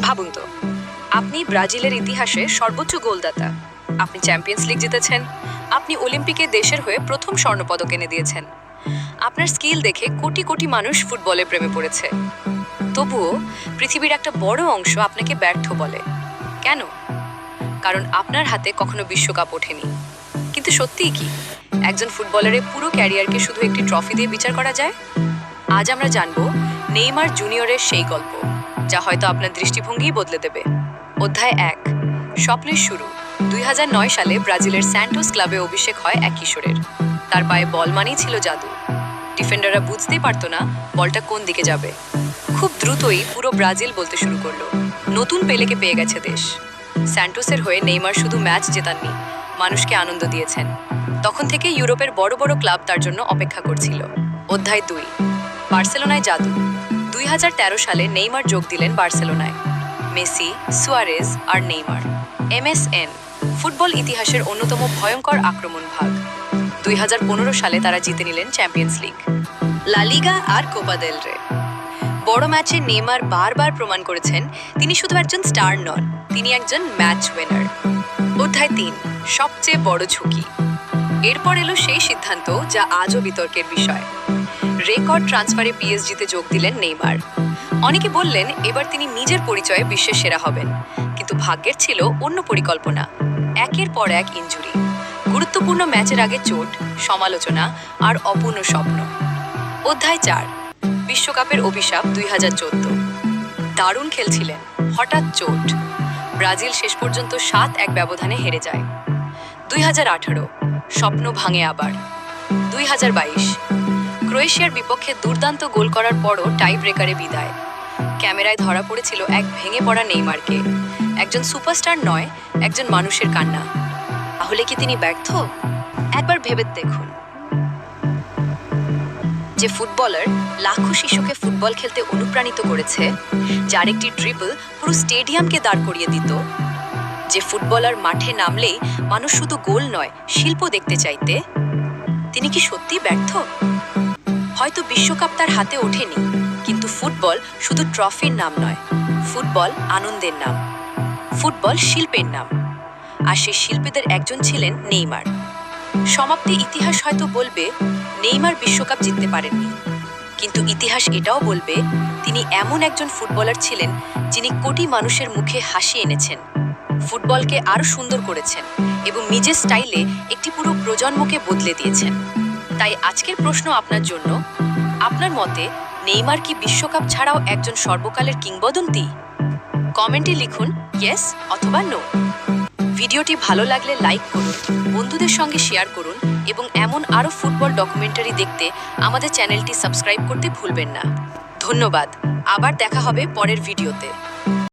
ভাবুন তো, আপনি ব্রাজিলের ইতিহাসে সর্বোচ্চ গোলদাতা, আপনি চ্যাম্পিয়ন্স লিগ জিতেছেন, আপনি অলিম্পিকে দেশের হয়ে প্রথম স্বর্ণপদক এনে দিয়েছেন। আপনার স্কিল দেখে কোটি কোটি মানুষ ফুটবলে প্রেমে পড়েছে। তবুও পৃথিবীর একটা বড় অংশ আপনাকে ব্যর্থ বলে। কেন? কারণ আপনার হাতে কখনো বিশ্বকাপ ওঠেনি। কিন্তু সত্যিই কি একজন ফুটবলারের পুরো ক্যারিয়ারকে শুধু একটি ট্রফি দিয়ে বিচার করা যায়? আজ আমরা জানবো নেইমার জুনিয়রের সেই গল্প, যা হয়তো আপনার দৃষ্টিভঙ্গি বদলে দেবে। অধ্যায় 1, স্বপ্নের শুরু। 2009 সালে ব্রাজিলের স্যান্টোস ক্লাবে অভিষেক হয় এক কিশোরের। তার পায়ে বল মানেই ছিল জাদু। ডিফেন্ডাররা বুঝতেই পারতো না বলটা কোন দিকে যাবে। খুব দ্রুতই পুরো ব্রাজিল বলতে শুরু করলো, নতুন পেলেকে পেয়ে গেছে দেশ। স্যান্টোসের হয়ে নেইমার শুধু ম্যাচ জেতাননি, মানুষকে আনন্দ দিয়েছেন। তখন থেকে ইউরোপের বড় বড় ক্লাব তার জন্য অপেক্ষা করছিল। অধ্যায় 2, বার্সেলোনায় জাদু। 2013 সালে নেইমার যোগ দিলেন বার্সেলোনায়। মেসি, সুয়ারেজ আর নেইমার। MSN ফুটবল ইতিহাসের অন্যতম ভয়ঙ্কর আক্রমণ ভাগ। 2015 সালে তারা জিতে নিলেন চ্যাম্পিয়ন্স লিগ, লা লিগা আর কোপা দেল রে। বড় ম্যাচে নেইমার বারবার প্রমাণ করেছেন তিনি শুধু একজন স্টার নন, তিনি একজন ম্যাচ উইনার। অধ্যায় 3, সবচেয়ে বড় ঝুঁকি। এরপর এলো সেই সিদ্ধান্ত যা আজও বিতর্কের বিষয়। রেকর্ড ট্রান্সফারে পিএসজিতে যোগ দিলেন নেইমার। অনেকে বললেন এবার তিনি নিজের পরিচয়ে বিশ্বের সেরা হবেন, কিন্তু ভাগ্যের ছিল অন্য পরিকল্পনা। একের পর এক ইনজুরি, গুরুত্বপূর্ণ ম্যাচের আগে চোট, সমালোচনা আর অপূর্ণ স্বপ্ন। অধ্যায় 4, বিশ্বকাপের অভিশাপ। 2014 দারুণ খেলছিলেন, হঠাৎ চোট। ব্রাজিল শেষ পর্যন্ত 7-1 ব্যবধানে হেরে যায়। 2018 স্বপ্ন ভাঙে আবার। 2022 ক্রোয়েশিয়ার বিপক্ষে দুর্দান্ত গোল করার পরও টাই ব্রেকারে বিদায়। ক্যামেরায় ধরা পড়েছিল এক ভেঙে পড়া নেইমারকে, একজন সুপারস্টার নয়, একজন মানুষের কান্না। তাহলে কি তিনি ব্যর্থ? একবার ভেবে দেখুন, যে ফুটবলার লাখো শিশুকে ফুটবল খেলতে অনুপ্রাণিত করেছে, যার একটি ড্রিবল পুরো স্টেডিয়ামকে দাঁড় করিয়ে দিত, যে ফুটবলার মাঠে নামলেই মানুষ শুধু গোল নয়, শিল্প দেখতে চাইতে, তিনি কি সত্যি ব্যর্থ? হয়তো বিশ্বকাপ তার হাতে ওঠেনি, কিন্তু ফুটবল শুধু ট্রফির নাম নয়, ফুটবল আনন্দের নাম, ফুটবল শিল্পের নাম। আর সেই শিল্পীদের একজন ছিলেন নেইমার। সমাপ্তি ইতিহাস হয়তো বলবে নেইমার বিশ্বকাপ জিততে পারেননি, কিন্তু ইতিহাস এটাও বলবে তিনি এমন একজন ফুটবলার ছিলেন যিনি কোটি মানুষের মুখে হাসি এনেছেন, ফুটবলকে আরো সুন্দর করেছেন এবং নিজের স্টাইলে একটি পুরো প্রজন্মকে বদলে দিয়েছেন। তাই আজকের প্রশ্ন আপনার জন্য, আপনার মতে নেইমার কি বিশ্বকাপ ছাড়াও একজন সর্বকালের কিংবদন্তি? কমেন্টে লিখুন ইয়েস অথবা নো। ভিডিওটি ভালো লাগলে লাইক করুন, বন্ধুদের সঙ্গে শেয়ার করুন এবং এমন আরও ফুটবল ডকুমেন্টারি দেখতে আমাদের চ্যানেলটি সাবস্ক্রাইব করতে ভুলবেন না। ধন্যবাদ, আবার দেখা হবে পরের ভিডিওতে।